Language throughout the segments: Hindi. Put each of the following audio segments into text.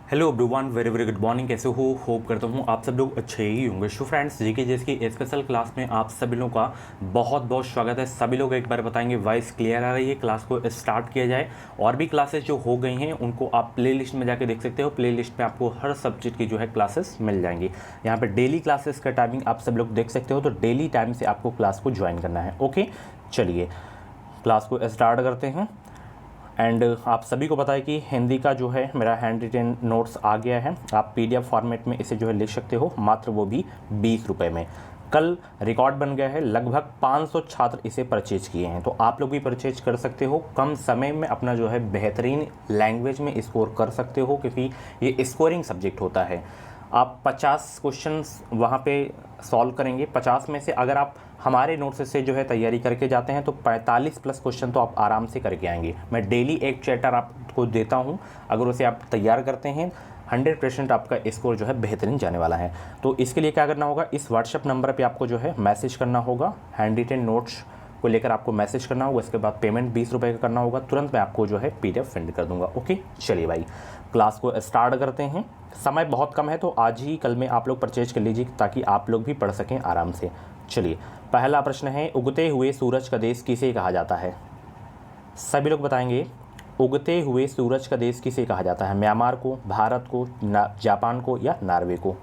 Hello everyone, very very good morning. कैसे हो? होप करता हूँ आप सब लोग अच्छे ही होंगे। सो फ्रेंड्स, जीके की स्पेशल क्लास में आप सभी लोगों का बहुत बहुत स्वागत है। सभी लोग एक बार बताएंगे वॉइस क्लियर आ रही है, क्लास को स्टार्ट किया जाए। और भी क्लासेस जो हो गई हैं उनको आप प्लेलिस्ट में जाके देख सकते हो। प्लेलिस्ट में आपको हर सब्जेक्ट की जो है क्लासेस मिल जाएंगी। यहाँ पर डेली क्लासेस का टाइमिंग आप सब लोग देख सकते हो, तो डेली टाइम से आपको क्लास को ज्वाइन करना है। ओके, चलिए क्लास को स्टार्ट करते हैं। एंड आप सभी को पता है कि हिंदी का जो है मेरा हैंड रिटेन नोट्स आ गया है। आप पीडीएफ फॉर्मेट में इसे जो है लिख सकते हो, मात्र वो भी 20 रुपये में। कल रिकॉर्ड बन गया है, लगभग 500 छात्र इसे परचेज किए हैं, तो आप लोग भी परचेज कर सकते हो। कम समय में अपना जो है बेहतरीन लैंग्वेज में स्कोर कर सकते हो, क्योंकि ये स्कोरिंग सब्जेक्ट होता है। आप 50 क्वेश्चंस वहाँ पे सॉल्व करेंगे। 50 में से अगर आप हमारे नोट्स से जो है तैयारी करके जाते हैं तो 45 प्लस क्वेश्चन तो आप आराम से करके आएंगे। मैं डेली एक चैप्टर आपको देता हूँ, अगर उसे आप तैयार करते हैं 100% आपका स्कोर जो है बेहतरीन जाने वाला है। तो इसके लिए क्या करना होगा, इस व्हाट्सएप नंबर पे आपको जो है मैसेज करना होगा। हैंड रिटेन नोट्स को लेकर आपको मैसेज करना होगा। इसके बाद पेमेंट 20 रुपये का करना होगा। तुरंत मैं आपको जो है पीडीएफ सेंड कर दूंगा। ओके, चलिए भाई क्लास को स्टार्ट करते हैं। समय बहुत कम है, तो आज ही कल में आप लोग परचेज कर लीजिए ताकि आप लोग भी पढ़ सकें आराम से। चलिए, पहला प्रश्न है, उगते हुए सूरज का देश किसे कहा जाता है? सभी लोग बताएंगे, उगते हुए सूरज का देश किसे कहा जाता है? म्यांमार को, भारत को, जापान को या नॉर्वे को?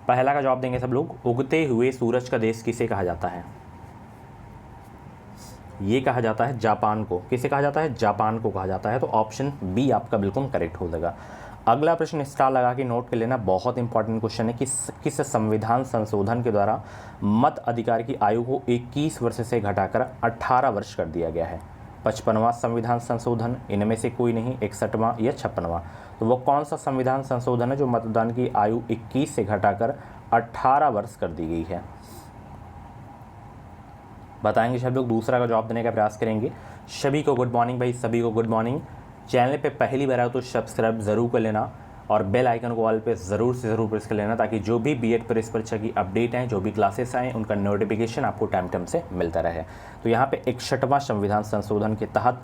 पहला का जवाब देंगे सब लोग। उगते हुए सूरज का देश किसे कहा जाता है? ये कहा जाता है जापान को। किसे कहा जाता है? जापान को कहा जाता है। तो ऑप्शन बी आपका बिल्कुल करेक्ट हो जाएगा। अगला प्रश्न स्टार लगा के नोट कर लेना, बहुत इंपॉर्टेंट क्वेश्चन है। किस संविधान संशोधन के द्वारा मत अधिकार की आयु को 21 वर्ष से घटाकर 18 वर्ष कर दिया गया है? 55वां संविधान संशोधन, इनमें से कोई नहीं, 61वां या 56वां? तो वो कौन सा संविधान संशोधन है जो मतदान की आयु 21 से घटाकर 18 वर्ष कर दी गई है? बताएंगे सब लोग, दूसरा का जवाब देने का प्रयास करेंगे। सभी को गुड मॉर्निंग भाई, सभी को गुड मॉर्निंग। चैनल पे पहली बार आए तो सब्सक्राइब ज़रूर कर लेना और बेल आइकन को ऑल पे ज़रूर से ज़रूर प्रेस कर लेना, ताकि जो भी बीएड प्रेस परीक्षा की अपडेट हैं, जो भी क्लासेस आएँ, उनका नोटिफिकेशन आपको टाइम से मिलता रहे। तो यहाँ पे 61वां संविधान संशोधन के तहत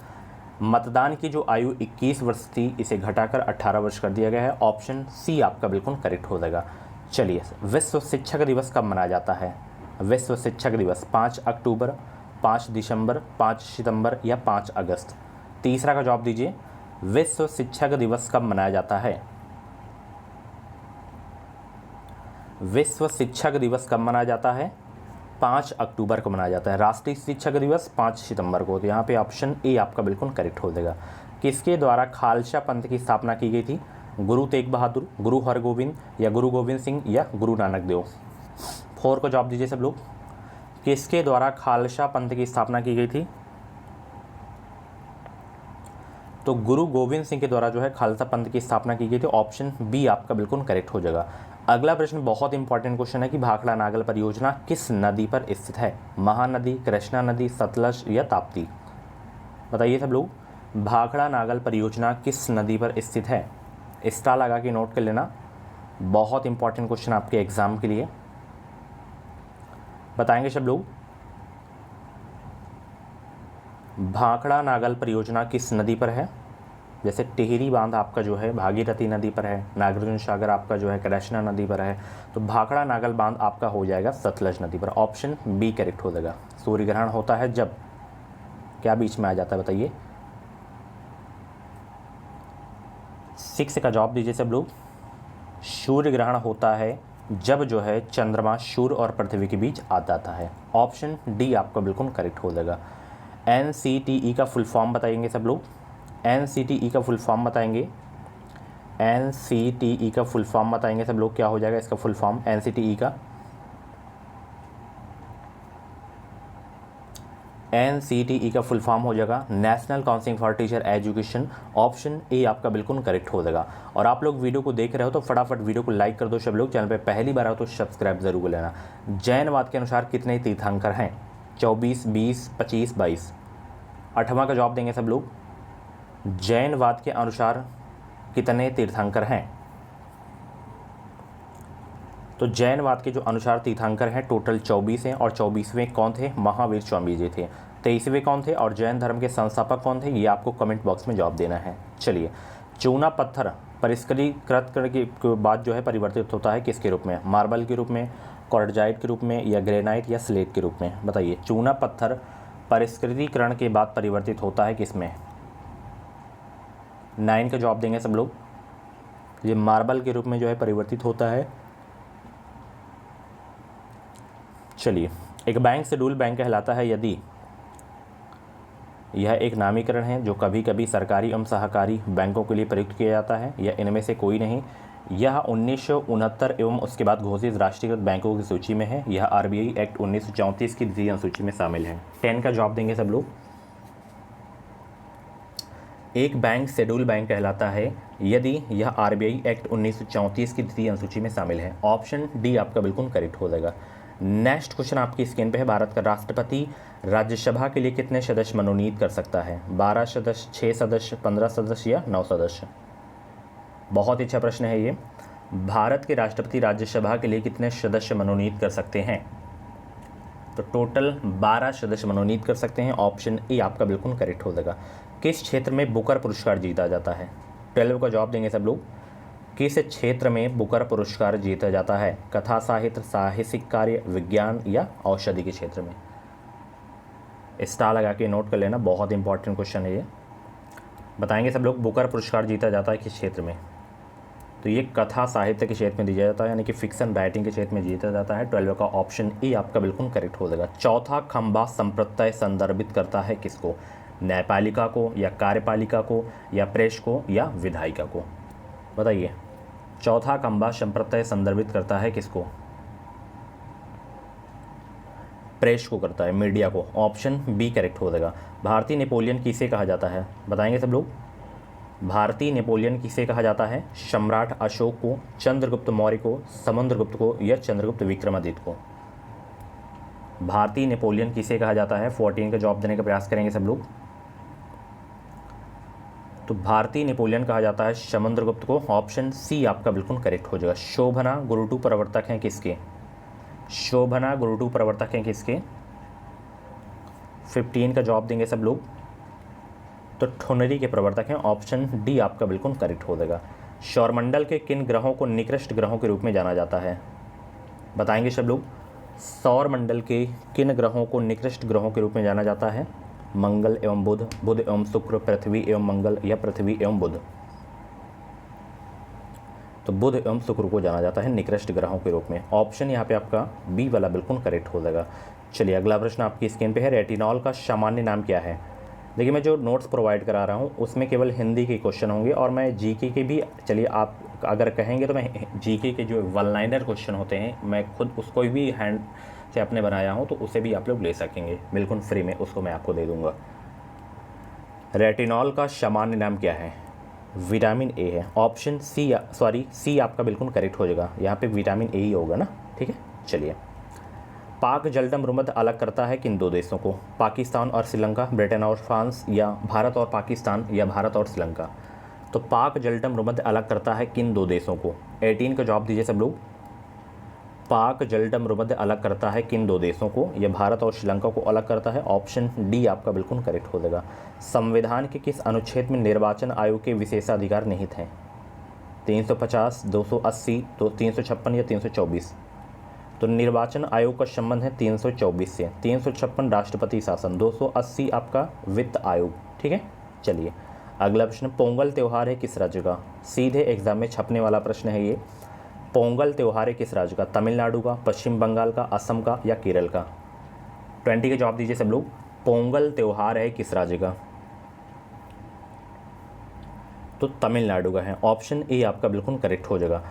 मतदान की जो आयु 21 वर्ष थी, इसे घटाकर 18 वर्ष कर दिया गया है। ऑप्शन सी आपका बिल्कुल करेक्ट हो जाएगा। चलिए, विश्व शिक्षक दिवस कब मनाया जाता है? विश्व शिक्षक दिवस 5 अक्टूबर, 5 दिसंबर, 5 सितंबर या 5 अगस्त? तीसरा का जवाब दीजिए, विश्व शिक्षक दिवस कब मनाया जाता है? विश्व शिक्षक दिवस कब मनाया जाता है? 5 अक्टूबर को मनाया जाता है। राष्ट्रीय शिक्षक दिवस 5 सितंबर को। तो यहाँ पे ऑप्शन ए आपका बिल्कुल करेक्ट हो जाएगा। किसके द्वारा खालसा पंथ की स्थापना की गई थी? गुरु तेग बहादुर, गुरु हरगोविंद या गुरु गोविंद सिंह या गुरु नानक देव? 4 को जवाब दीजिए सब लोग। किसके द्वारा खालसा पंथ की स्थापना की गई थी? तो गुरु गोविंद सिंह के द्वारा जो है खालसा पंथ की स्थापना की गई थी। ऑप्शन बी आपका बिल्कुल करेक्ट हो जाएगा। अगला प्रश्न बहुत इंपॉर्टेंट क्वेश्चन है कि भाखड़ा नागल परियोजना किस नदी पर स्थित है? महानदी, कृष्णा नदी, सतलज या ताप्ती? बताइए सब लोग, भाखड़ा नागल परियोजना किस नदी पर स्थित है? स्टार लगा के नोट कर लेना, बहुत इंपॉर्टेंट क्वेश्चन आपके एग्जाम के लिए। बताएंगे सब लोग, भाखड़ा नागल परियोजना किस नदी पर है? जैसे टिहरी बांध आपका जो है भागीरथी नदी पर है, नागार्जुन सागर आपका जो है कृष्णा नदी पर है, तो भाखड़ा नागल बांध आपका हो जाएगा सतलज नदी पर। ऑप्शन बी करेक्ट हो जाएगा। सूर्य ग्रहण होता है जब, क्या बीच में आ जाता है बताइए? 6 का जवाब दीजिए सब लोग। सूर्य ग्रहण होता है जब जो है चंद्रमा सूर्य और पृथ्वी के बीच आ जाता है। ऑप्शन डी आपका बिल्कुल करेक्ट हो जाएगा। एनसीटीई का फुल फॉर्म बताएंगे सब लोग। एनसीटीई का फुल फॉर्म बताएंगे। एनसीटीई का फुल फॉर्म बताएंगे सब लोग, क्या हो जाएगा इसका फुल फॉर्म एनसीटीई का? एनसीटीई का फुल फॉर्म हो जाएगा national council for teacher education. Option A आपका बिल्कुल करेक्ट हो जाएगा। और आप लोग वीडियो को देख रहे हो तो फटाफट वीडियो को लाइक कर दो सब लोग। चैनल पे पहली बार आओ तो सब्सक्राइब जरूर कर लेना। जैनवाद के अनुसार कितने तीर्थंकर हैं? 24, 20, 25, 22? 8वां का जवाब देंगे सब लोग। जैनवाद के अनुसार कितने तीर्थंकर हैं? तो जैनवाद के जो अनुसार तीर्थंकर हैं टोटल 24 हैं, और 24वें कौन थे? महावीर स्वामी जी थे। 23वें कौन थे? और जैन धर्म के संस्थापक कौन थे? ये आपको कमेंट बॉक्स में जवाब देना है। चलिए, चूना पत्थर परिष्करीकृत करने के बाद जो है परिवर्तित होता है किसके रूप में, मार्बल के रूप में, क्वार्टजाइट के रूप में, या ग्रेनाइट या स्लेट के रूप में? बताइए। चूना पत्थर परिष्कृतीकरण के बाद परिवर्तित होता है किस में? 9 का जवाब देंगे सब लोग। ये मार्बल के रूप में जो है परिवर्तित होता है। चलिए, एक बैंक शेड्यूल बैंक कहलाता है यदि यह एक नामीकरण है जो कभी कभी सरकारी एवं सहकारी बैंकों के लिए प्रयुक्त किया जाता है, या इनमें से कोई नहीं। यह 1969 एवं उसके बाद घोषित राष्ट्रीयकृत बैंकों की सूची में है। यह आरबीआई एक्ट 1934 की द्वितीय अनुसूची में शामिल है। 10 का जवाब देंगे सब लोग। एक बैंक शेड्यूल बैंक कहलाता है यदि यह आरबीआई एक्ट 1934 की द्वितीय अनुसूची में शामिल है। ऑप्शन डी आपका बिल्कुल करेक्ट हो जाएगा। नेक्स्ट क्वेश्चन आपकी स्क्रीन पे है। भारत का राष्ट्रपति राज्यसभा के लिए कितने सदस्य मनोनीत कर सकता है? 12 सदस्य, 6 सदस्य, 15 सदस्य या 9 सदस्य? बहुत अच्छा प्रश्न है ये। भारत के राष्ट्रपति राज्यसभा के लिए कितने सदस्य मनोनीत कर सकते हैं? तो टोटल 12 सदस्य मनोनीत कर सकते हैं। ऑप्शन ए आपका बिल्कुल करेक्ट हो जाएगा। किस क्षेत्र में बुकर पुरस्कार जीता जाता है? 12 का जवाब देंगे सब लोग। किस क्षेत्र में बुकर पुरस्कार जीता जाता है? कथा साहित्य, साहसिक कार्य, विज्ञान या औषधि के क्षेत्र में? स्टार लगा के नोट कर लेना, बहुत इंपॉर्टेंट क्वेश्चन है ये। बताएंगे सब लोग बुकर पुरस्कार जीता जाता है किस क्षेत्र में? तो ये कथा साहित्य के क्षेत्र में दिया जाता है, यानी कि फिक्शन राइटिंग के क्षेत्र में जीता जाता है। 12 का ऑप्शन ए आपका बिल्कुल करेक्ट हो जाएगा। चौथा खंबा संप्रत्यय संदर्भित करता है किसको? न्यायपालिका को, या कार्यपालिका को, या प्रेस को, या विधायिका को? बताइए। चौथा खंबा संप्रत्यय संदर्भित करता है किसको? प्रेस को करता है, मीडिया को। ऑप्शन बी करेक्ट हो जाएगा। भारतीय नेपोलियन किसे कहा जाता है? बताएंगे सब लोग। भारतीय नेपोलियन किसे कहा जाता है? सम्राट अशोक को, चंद्रगुप्त मौर्य को, समुद्रगुप्त को, या चंद्रगुप्त विक्रमादित्य को? भारतीय नेपोलियन किसे कहा जाता है? 14 का जवाब देने का प्रयास करेंगे सब लोग। तो भारतीय नेपोलियन कहा जाता है समुद्रगुप्त को। ऑप्शन सी आपका बिल्कुल करेक्ट हो जाएगा। शोभना गुरुटू प्रवर्तक हैं किसके? शोभना गुरुटू प्रवर्तक हैं किसके? 15 का जवाब देंगे सब लोग। तो ठुनरी के प्रवर्तक हैं। ऑप्शन डी आपका बिल्कुल करेक्ट हो जाएगा। सौरमंडल के किन ग्रहों को निकृष्ट ग्रहों के रूप में जाना जाता है? बताएंगे सब लोग। सौरमंडल के किन ग्रहों को निकृष्ट ग्रहों के रूप में जाना जाता है? मंगल एवं बुध, बुध एवं शुक्र, पृथ्वी एवं मंगल, या पृथ्वी एवं बुध? तो बुध एवं शुक्र को जाना जाता है निकृष्ट ग्रहों के रूप में। ऑप्शन यहाँ पे आपका बी वाला बिल्कुल करेक्ट हो जाएगा। चलिए, अगला प्रश्न आपकी स्क्रीन पे है। रेटिनॉल का सामान्य नाम क्या है? देखिए, मैं जो नोट्स प्रोवाइड करा रहा हूँ उसमें केवल हिंदी के क्वेश्चन होंगे, और मैं जीके के भी, चलिए आप अगर कहेंगे तो मैं जीके के जो वन लाइनर क्वेश्चन होते हैं मैं खुद उसको भी हैंड से आपने बनाया हूँ, तो उसे भी आप लोग ले सकेंगे बिल्कुल फ्री में, उसको मैं आपको दे दूँगा। रेटिनॉल का सामान्य नाम क्या है? विटामिन ए है। ऑप्शन सी, सी आपका बिल्कुल करेक्ट हो जाएगा। यहाँ पे विटामिन ए ही होगा ना, ठीक है। चलिए, पाक जलडम रुमद अलग करता है किन 2 देशों को? पाकिस्तान और श्रीलंका, ब्रिटेन और फ्रांस, या भारत और पाकिस्तान, या भारत और श्रीलंका? तो पाक जलडम रुमद अलग करता है किन 2 देशों को? 18 का जवाब दीजिए सब लोग। पाक जलडम रुमद अलग करता है किन 2 देशों को? या भारत और श्रीलंका को अलग करता है? ऑप्शन डी आपका बिल्कुल करेक्ट हो जाएगा। संविधान के किस अनुच्छेद में निर्वाचन आयोग के विशेषाधिकार निहित हैं? 350, 280, तो 356 या 324? तो निर्वाचन आयोग का संबंध है 324 से। 356 राष्ट्रपति शासन, 280 आपका वित्त आयोग, ठीक है। चलिए, अगला प्रश्न। पोंगल त्यौहार है किस राज्य का? सीधे एग्जाम में छपने वाला प्रश्न है ये। पोंगल त्यौहार है किस राज्य का? तमिलनाडु का, पश्चिम बंगाल का, असम का, या केरल का? 20 के जवाब दीजिए सब लोग। पोंगल त्यौहार है किस राज्य का? तो तमिलनाडु का है। ऑप्शन ए आपका बिल्कुल करेक्ट हो जाएगा।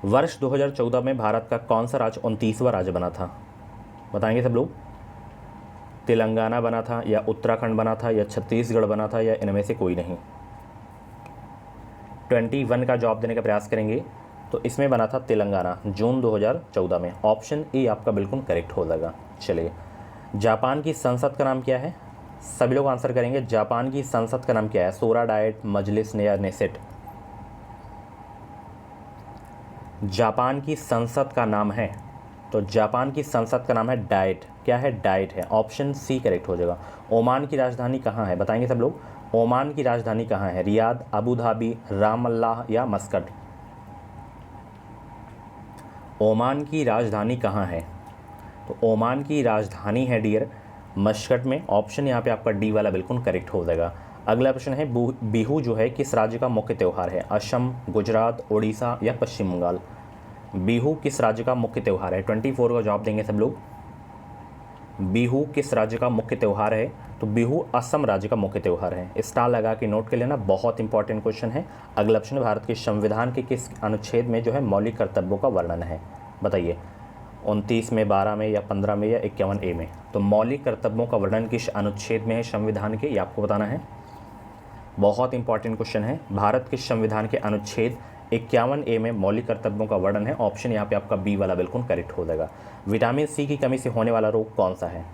वर्ष 2014 में भारत का कौन सा राज्य 29वां राज्य बना था? बताएंगे सब लोग। तेलंगाना बना था, या उत्तराखंड बना था, या छत्तीसगढ़ बना था, या इनमें से कोई नहीं? 21 का जवाब देने का प्रयास करेंगे। तो इसमें बना था तेलंगाना, जून 2014 में। ऑप्शन ए आपका बिल्कुल करेक्ट हो जाएगा। चलिए, जापान की संसद का नाम क्या है? सभी लोग आंसर करेंगे। जापान की संसद का नाम क्या है? शोरा, डाइट, मजलिस, या नेसेट? जापान की संसद का नाम है, तो जापान की संसद का नाम है डाइट। क्या है? डाइट है। ऑप्शन सी करेक्ट हो जाएगा। ओमान की राजधानी कहाँ है? बताएंगे सब लोग। ओमान की राजधानी कहाँ है? रियाद, अबू धाबी, राम अल्लाह या मस्कट? ओमान की राजधानी कहाँ है? तो ओमान की राजधानी है डियर मस्कट में। ऑप्शन यहाँ पे आपका डी वाला बिल्कुल करेक्ट हो जाएगा। अगला प्रश्न है बिहू जो है किस राज्य का मुख्य त्यौहार है? असम, गुजरात, उड़ीसा या पश्चिम बंगाल? बिहू किस राज्य का मुख्य त्यौहार है? 24 का जवाब देंगे सब लोग। बिहू किस राज्य का मुख्य त्यौहार है? तो बिहू असम राज्य का मुख्य त्यौहार है। स्टार लगा के नोट कर लेना, बहुत इंपॉर्टेंट क्वेश्चन है। अगला प्रश्न, भारत के संविधान के किस अनुच्छेद में जो है मौलिक कर्तव्यों का वर्णन है? बताइए, 29 में, 12 में या 15 में या 51A में? तो मौलिक कर्तव्यों का वर्णन किस अनुच्छेद में है संविधान के, ये आपको बताना है। बहुत इंपॉर्टेंट क्वेश्चन है। भारत के संविधान के अनुच्छेद 51A में मौलिक कर्तव्यों का वर्णन है। ऑप्शन यहाँ पे आपका बी वाला बिल्कुल करेक्ट हो जाएगा। विटामिन सी की कमी से होने वाला रोग कौन सा है?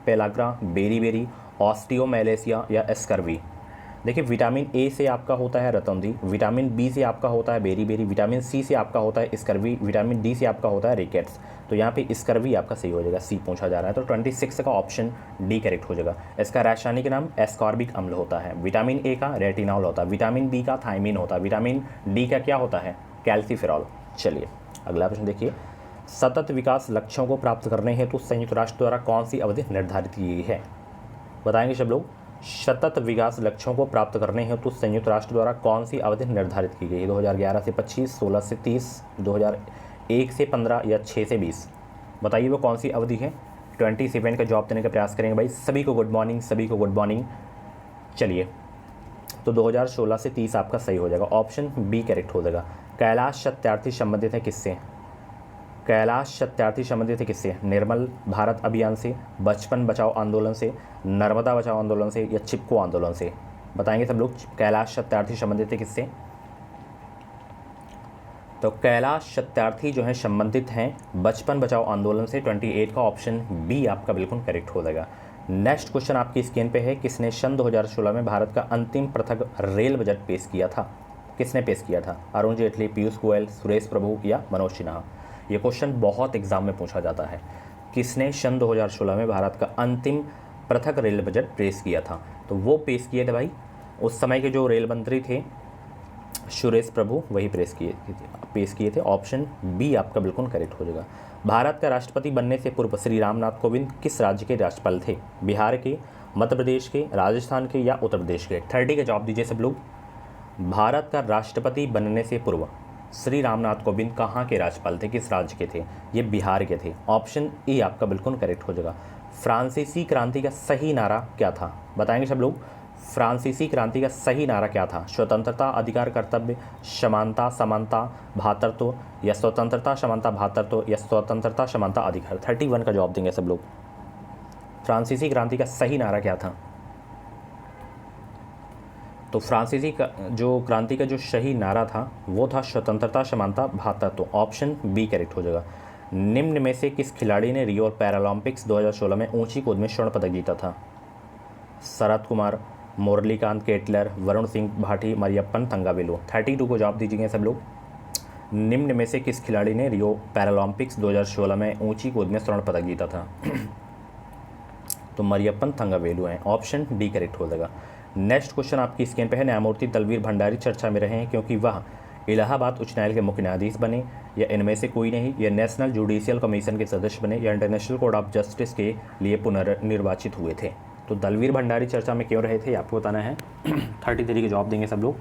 पेलाग्रा, बेरी, ऑस्टियोमेलेसिया या स्कर्वी? देखिए, विटामिन ए से आपका होता है रतौंधी, विटामिन बी से आपका होता है बेरी, विटामिन सी से आपका होता है स्कर्वी, विटामिन डी से आपका होता है रिकेट्स। तो यहाँ पे स्कर्वी आपका सही हो जाएगा, सी पूछा जा रहा है। तो 26 का ऑप्शन डी करेक्ट हो जाएगा। इसका रासायनिक नाम एस्कॉर्बिक अम्ल होता है। विटामिन ए का रेटिनॉल होता है, विटामिन बी का थायमिन होता है, विटामिन डी का क्या होता है? कैल्सीफेरॉल। चलिए अगला प्रश्न देखिए, सतत विकास लक्ष्यों को प्राप्त करने हेतु संयुक्त राष्ट्र द्वारा कौन सी अवधि निर्धारित की गई है? बताएंगे सब लोग। सतत विकास लक्ष्यों को प्राप्त करने हेतु संयुक्त राष्ट्र द्वारा कौन सी अवधि निर्धारित की गई है? 2011 से 25, 16 से 30, 2001 से 15 या 6 से 20? बताइए वो कौन सी अवधि है? 27 का जवाब देने का प्रयास करेंगे भाई। सभी को गुड मॉर्निंग, सभी को गुड मॉर्निंग। चलिए, तो 2016 से 30 आपका सही हो जाएगा। ऑप्शन बी करेक्ट हो जाएगा। कैलाश सत्यार्थी संबंधित है किससे? कैलाश सत्यार्थी संबंधित है किससे? निर्मल भारत अभियान से, बचपन बचाओ आंदोलन से, नर्मदा बचाओ आंदोलन से या चिपको आंदोलन से? बताएंगे सब लोग। कैलाश सत्यार्थी संबंधित है किससे? तो कैलाश सत्यार्थी जो है संबंधित हैं बचपन बचाओ आंदोलन से। 28 का ऑप्शन बी आपका बिल्कुल करेक्ट हो जाएगा। नेक्स्ट क्वेश्चन आपकी स्क्रीन पे है, किसने सन 2016 में भारत का अंतिम पृथक रेल बजट पेश किया था? किसने पेश किया था? अरुण जेटली, पीयूष गोयल, सुरेश प्रभु या मनोज सिन्हा? ये क्वेश्चन बहुत एग्जाम में पूछा जाता है। किसने सन 2016 में भारत का अंतिम पृथक रेल बजट पेश किया था? तो वो पेश किए थे भाई उस समय के जो रेल मंत्री थे सुरेश प्रभु, वही पेश किए थे। ऑप्शन बी आपका बिल्कुल करेक्ट हो जाएगा। भारत का राष्ट्रपति बनने से पूर्व श्री रामनाथ कोविंद किस राज्य के राज्यपाल थे? बिहार के, मध्य प्रदेश के, राजस्थान के या उत्तर प्रदेश के? 30 का जवाब दीजिए सब लोग। भारत का राष्ट्रपति बनने से पूर्व श्री रामनाथ कोविंद कहाँ के राज्यपाल थे, किस राज्य के थे? ये बिहार के थे। ऑप्शन ए आपका बिल्कुल करेक्ट हो जाएगा। फ्रांसीसी क्रांति का सही नारा क्या था? बताएंगे सब लोग। फ्रांसीसी क्रांति का सही नारा क्या था? स्वतंत्रता, अधिकार, कर्तव्य, समानता, समानता, भातृत्व या स्वतंत्रता, समानता, भातृत्व या स्वतंत्रता, समानता, अधिकार? 31 का जवाब देंगे सब लोग। फ्रांसीसी क्रांति का सही नारा क्या था? तो फ्रांसीसी क्रांति का जो सही नारा था वो था स्वतंत्रता, समानता, भातृत्व। ऑप्शन बी करेक्ट हो जाएगा। निम्न में से किस खिलाड़ी ने रियो पैरालंपिक्स 2016 में ऊंची कूद में स्वर्ण पदक जीता था? शरद कुमार, मुरलीकांत केटलर, वरुण सिंह भाटी, मरियप्पन थंगावेलु? 32 को जवाब दीजिए सब लोग। निम्न में से किस खिलाड़ी ने रियो पैरालंपिक्स 2016 में ऊंची कूद में स्वर्ण पदक जीता था? तो मरियप्पन थंगावेलु हैं। ऑप्शन डी करेक्ट हो जाएगा। नेक्स्ट क्वेश्चन आपकी स्क्रीन पे है, न्यायमूर्ति दलवीर भंडारी चर्चा में रहे हैं क्योंकि वह इलाहाबाद उच्च न्यायालय के मुख्य न्यायाधीश बने, या इनमें से कोई नहीं, या नेशनल जुडिशियल कमीशन के सदस्य बने, या इंटरनेशनल कोर्ट ऑफ जस्टिस के लिए पुनर्निर्वाचित हुए थे? तो दलवीर भंडारी चर्चा में क्यों रहे थे आपको बताना है। 33 के जवाब देंगे सब लोग।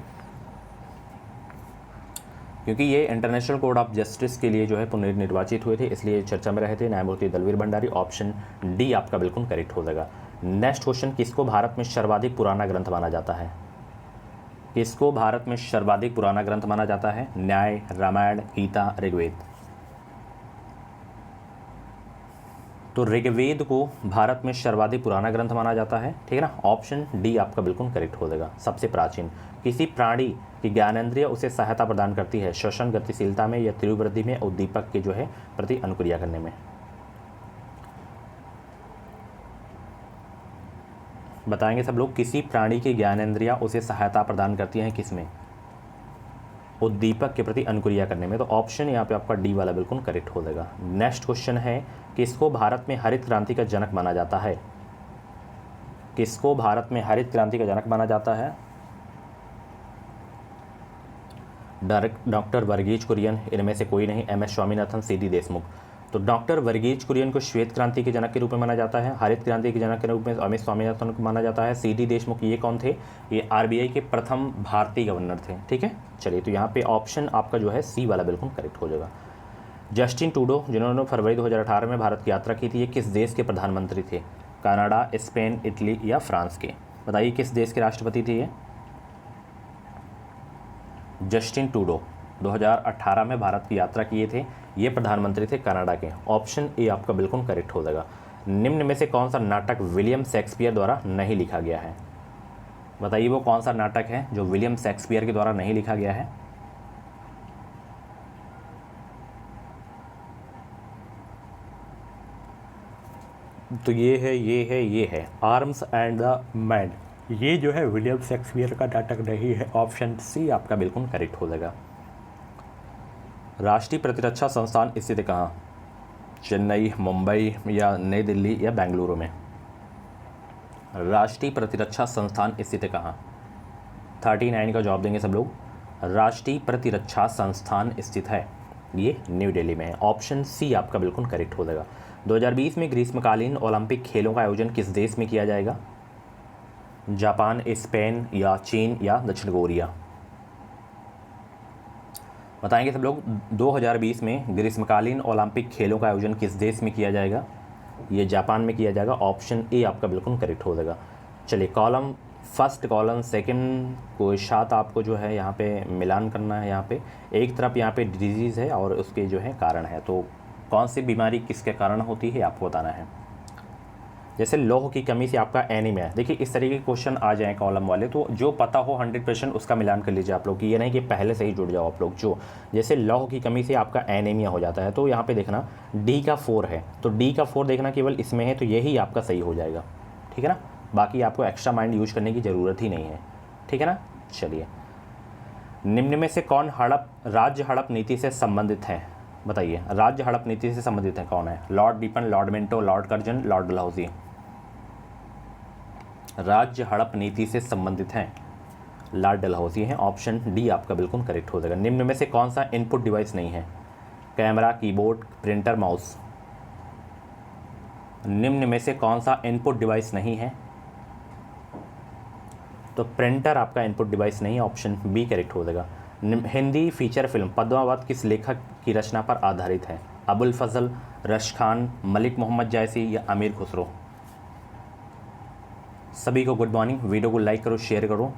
क्योंकि ये इंटरनेशनल कोर्ट ऑफ जस्टिस के लिए जो है पुनर्निर्वाचित हुए थे, इसलिए चर्चा में रहे थे न्यायमूर्ति दलवीर भंडारी। ऑप्शन डी आपका बिल्कुल करेक्ट हो जाएगा। नेक्स्ट क्वेश्चन, किसको भारत में सर्वाधिक पुराना ग्रंथ माना जाता है? किसको भारत में सर्वाधिक पुराना ग्रंथ माना जाता है? न्याय, रामायण, गीता, ऋग्वेद? तो ऋग्वेद को भारत में सर्वाधिक पुराना ग्रंथ माना जाता है, ठीक है ना। ऑप्शन डी आपका बिल्कुल करेक्ट हो जाएगा। सबसे प्राचीन, किसी प्राणी की ज्ञानेंद्रिय उसे सहायता प्रदान करती है श्वसन गतिशीलता में या तीव्रवृद्धि में, उद्दीपक के जो है प्रति अनुक्रिया करने में? बताएंगे सब लोग। किसी प्राणी की ज्ञानेंद्रिया उसे सहायता प्रदान करती है किसमें? उद्दीपक के प्रति अनुक्रिया करने में। तो ऑप्शन यहाँ पे आपका डी वाला बिल्कुल करेक्ट हो जाएगा। नेक्स्ट क्वेश्चन है, किसको भारत में हरित क्रांति का जनक माना जाता है? किसको भारत में हरित क्रांति का जनक माना जाता है? डॉक्टर वर्गीज कुरियन, इनमें से कोई नहीं, M S Swaminathan, C D Deshmukh. तो डॉक्टर वर्गीज कुरियन को श्वेत क्रांति के जनक के रूप में माना जाता है, हरित क्रांति के जनक के रूप में एम एस स्वामीनाथन को माना जाता है। सी डी देशमुख ये कौन थे? ये आरबीआई के प्रथम भारतीय गवर्नर थे। ठीक है, चलिए तो यहाँ पे ऑप्शन आपका जो है सी वाला बिल्कुल करेक्ट हो जाएगा। जस्टिन ट्रूडो, जिन्होंने फरवरी 2018 में भारत की यात्रा की थी, ये किस देश के प्रधानमंत्री थे? कनाडा, स्पेन, इटली या फ्रांस के? बताइए किस देश के राष्ट्रपति थे ये? जस्टिन ट्रूडो 2018 में भारत की यात्रा किए थे, ये प्रधानमंत्री थे कनाडा के। ऑप्शन ए आपका बिल्कुल करेक्ट हो जाएगा। निम्न में से कौन सा नाटक विलियम शेक्सपियर द्वारा नहीं लिखा गया है? बताइए वो कौन सा नाटक है जो विलियम शेक्सपियर के द्वारा नहीं लिखा गया है? तो ये है आर्म्स एंड द मैन। ये जो है विलियम शेक्सपियर का नाटक नहीं है। ऑप्शन सी आपका बिल्कुल करेक्ट हो जाएगा। राष्ट्रीय प्रतिरक्षा संस्थान स्थित है कहाँ? चेन्नई, मुंबई या नई दिल्ली या बेंगलुरु में? राष्ट्रीय प्रतिरक्षा संस्थान स्थित है कहाँ? 39 का जवाब देंगे सब लोग। राष्ट्रीय प्रतिरक्षा संस्थान स्थित है ये न्यू दिल्ली में है। ऑप्शन सी आपका बिल्कुल करेक्ट हो जाएगा। 2020 में ग्रीष्मकालीन ओलंपिक खेलों का आयोजन किस देश में किया जाएगा? जापान, स्पेन या चीन या दक्षिण कोरिया? बताएंगे सब लोग। 2020 में ग्रीष्मकालीन ओलंपिक खेलों का आयोजन किस देश में किया जाएगा? ये जापान में किया जाएगा। ऑप्शन ए आपका बिल्कुल करेक्ट हो जाएगा। चलिए कॉलम फर्स्ट कॉलम सेकंड को साथ आपको जो है यहाँ पे मिलान करना है। यहाँ पे एक तरफ यहाँ पे डिजीज़ है और उसके जो है कारण है, तो कौन सी बीमारी किसके कारण होती है आपको बताना है। जैसे लौह की कमी से आपका एनीमिया, देखिए इस तरीके के क्वेश्चन आ जाएँ कॉलम वाले, तो जो पता हो 100% उसका मिलान कर लीजिए आप लोग, कि ये नहीं कि पहले से ही जुड़ जाओ आप लोग। जो जैसे लौह की कमी से आपका एनीमिया हो जाता है, तो यहाँ पे देखना डी का 4 है, तो डी का 4 देखना केवल इसमें है, तो यही आपका सही हो जाएगा। ठीक है ना, बाकी आपको एक्स्ट्रा माइंड यूज करने की ज़रूरत ही नहीं है। ठीक है ना, चलिए निम्न में से कौन राज्य हड़प नीति से संबंधित है? बताइए राज्य हड़प नीति से संबंधित है कौन है? Lord Ripon, lord Minto, lord Curzon, lord Dalhousie? राज्य हड़प नीति से संबंधित हैं लॉर्ड डलहौजी हैं। ऑप्शन डी आपका बिल्कुल करेक्ट हो जाएगा। निम्न में से कौन सा इनपुट डिवाइस नहीं है? Camera, keyboard, printer, mouse? निम्न में से कौन सा इनपुट डिवाइस नहीं है? तो प्रिंटर आपका इनपुट डिवाइस नहीं है। ऑप्शन बी करेक्ट हो जाएगा। हिंदी फीचर फिल्म पद्मावत किस लेखक की रचना पर आधारित है? अबुल फजल, रश खान, मलिक मोहम्मद जायसी या अमीर खुसरो? सभी को गुड मॉर्निंग। वीडियो को लाइक करो, शेयर करो।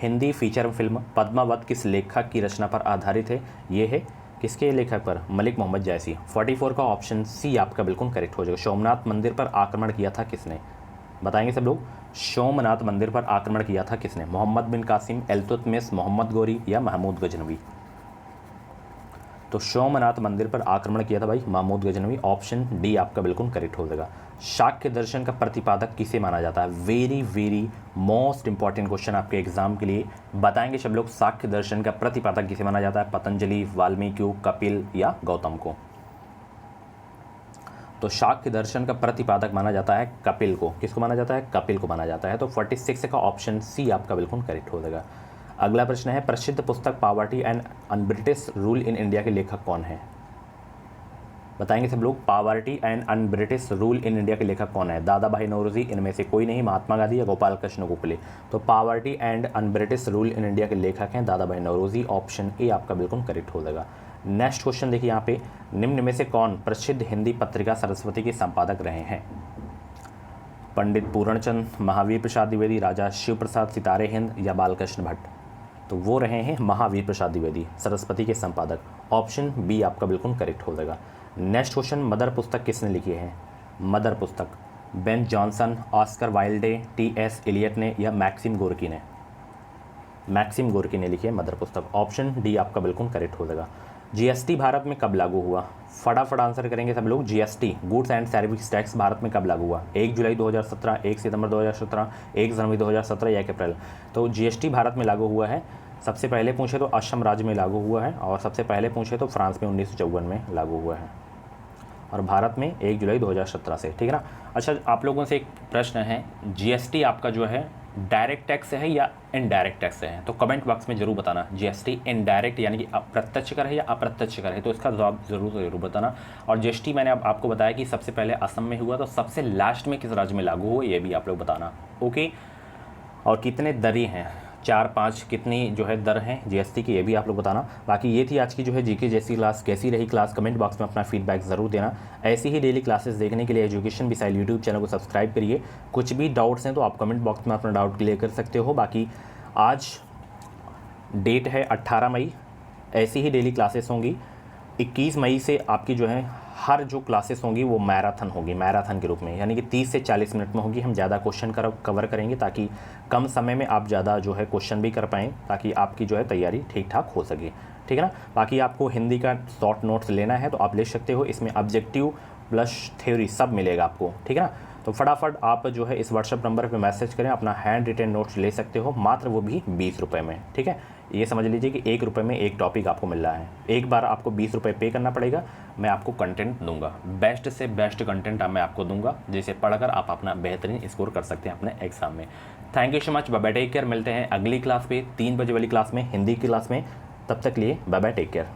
हिंदी फीचर फिल्म पद्मावत किस लेखक की रचना पर आधारित है? ये है किसके लेखक पर? मलिक मोहम्मद जायसी। 44 का ऑप्शन सी आपका बिल्कुल करेक्ट हो जाएगा। सोमनाथ मंदिर पर आक्रमण किया था किसने? बताएंगे सब लोग। सोमनाथ मंदिर पर आक्रमण किया था किसने? मोहम्मद बिन कासिम, इल्तुतमिश, मोहम्मद गोरी या महमूद गजनवी? तो सोमनाथ मंदिर पर आक्रमण किया था भाई महमूद गजनवी। ऑप्शन डी आपका बिल्कुल करेक्ट हो जाएगा। शाक्य दर्शन का प्रतिपादक किसे माना जाता है? वेरी मोस्ट इंपॉर्टेंट क्वेश्चन आपके एग्जाम के लिए। बताएंगे सब लोग शाक्य दर्शन का प्रतिपादक किसे माना जाता है? पतंजलि, वाल्मीकि, कपिल या गौतम को? तो शाक्य दर्शन का प्रतिपादक माना जाता है कपिल को। किसको माना जाता है? कपिल को माना जाता है। तो 46 का ऑप्शन सी आपका बिल्कुल करेक्ट हो जाएगा। अगला प्रश्न है प्रसिद्ध पुस्तक poverty and un British rule in India के लेखक कौन है? बताएंगे सब लोग। Poverty and un British rule in India के लेखक कौन है? दादा भाई नौरोजी, इनमें से कोई नहीं, महात्मा गांधी या गोपाल कृष्ण गोखले? तो poverty and un British rule in India के लेखक हैं दादा भाई नौरोजी। ऑप्शन ए आपका बिल्कुल करेक्ट हो जाएगा। नेक्स्ट क्वेश्चन देखिए यहाँ पे, निम्न में से कौन प्रसिद्ध हिंदी पत्रिका सरस्वती के संपादक रहे हैं? पंडित पूर्णचंद, महावीर प्रसाद द्विवेदी, राजा शिव प्रसाद, सितारे हिंद या बालकृष्ण भट्ट? तो वो रहे हैं महावीर प्रसाद द्विवेदी, सरस्वती के संपादक। ऑप्शन बी आपका बिल्कुल करेक्ट हो जाएगा। नेक्स्ट क्वेश्चन, मदर पुस्तक किसने लिखी है? मदर पुस्तक Ben Jonson, Oscar Wilde, T S. Eliot ने या मैक्सिम गोर्की ने? मैक्सिम गोर्की ने लिखी है मदर पुस्तक। ऑप्शन डी आपका बिल्कुल करेक्ट हो जाएगा। जीएसटी भारत में कब लागू हुआ? फटाफट आंसर करेंगे सब लोग। GST goods and service tax Bharat में कब लागू हुआ? 1 जुलाई 2017, 1 सितंबर 2017, 1 जनवरी 2017 या 1 अप्रैल? तो जीएसटी भारत में लागू हुआ है। सबसे पहले पूछे तो असम राज्य में लागू हुआ है और सबसे पहले पूछे तो फ्रांस में 1954 में लागू हुआ है। और भारत में 1 जुलाई 2017 से, ठीक है ना। अच्छा, आप लोगों से एक प्रश्न है, जीएसटी आपका जो है डायरेक्ट टैक्स है या इनडायरेक्ट टैक्स है? तो कमेंट बॉक्स में जरूर बताना, जीएसटी इनडायरेक्ट यानी कि अप्रत्यक्ष कर है या अप्रत्यक्ष कर है, तो इसका जवाब जरूर बताना। और जीएसटी मैंने अब आपको बताया कि सबसे पहले असम में हुआ, तो सबसे लास्ट में किस राज्य में लागू हो, ये भी आप लोग बताना। ओके, और कितने दरें हैं, 4-5 कितनी जो है दर हैं जीएसटी की, ये भी आप लोग बताना। बाकी ये थी आज की जो है जीके जैसी क्लास। कैसी रही क्लास कमेंट बॉक्स में अपना फीडबैक ज़रूर देना। ऐसी ही डेली क्लासेस देखने के लिए एजुकेशन मिसाइल यूट्यूब चैनल को सब्सक्राइब करिए। कुछ भी डाउट्स हैं तो आप कमेंट बॉक्स में अपना डाउट क्लियर कर सकते हो। बाकी आज डेट है 18 मई, ऐसी ही डेली क्लासेस होंगी। 21 मई से आपकी जो है हर जो क्लासेस होंगी वो मैराथन होगी, मैराथन के रूप में, यानी कि 30 से 40 मिनट में होगी। हम ज़्यादा क्वेश्चन कवर करेंगे ताकि कम समय में आप ज़्यादा जो है क्वेश्चन भी कर पाएँ, ताकि आपकी जो है तैयारी ठीक ठाक हो सके, ठीक है ना। बाकी आपको हिंदी का शॉर्ट नोट्स लेना है तो आप ले सकते हो, इसमें ऑब्जेक्टिव प्लस थ्योरी सब मिलेगा आपको, ठीक है ना। तो फटाफट आप जो है इस व्हाट्सअप नंबर पे मैसेज करें, अपना हैंड रिटेन नोट्स ले सकते हो, मात्र वो भी 20 रुपये में, ठीक है। ये समझ लीजिए कि 1 रुपये में एक टॉपिक आपको मिल रहा है। एक बार आपको 20 रुपये पे करना पड़ेगा, मैं आपको कंटेंट दूंगा, बेस्ट से बेस्ट कंटेंट मैं आपको दूंगा, जिसे पढ़कर आप अपना बेहतरीन स्कोर कर सकते हैं अपने एग्जाम में। Thank you so much, bye bye, take care. मिलते हैं अगली क्लास पे 3 बजे वाली क्लास में, हिंदी की क्लास में। तब तक लिए बाय बाय, टेक केयर।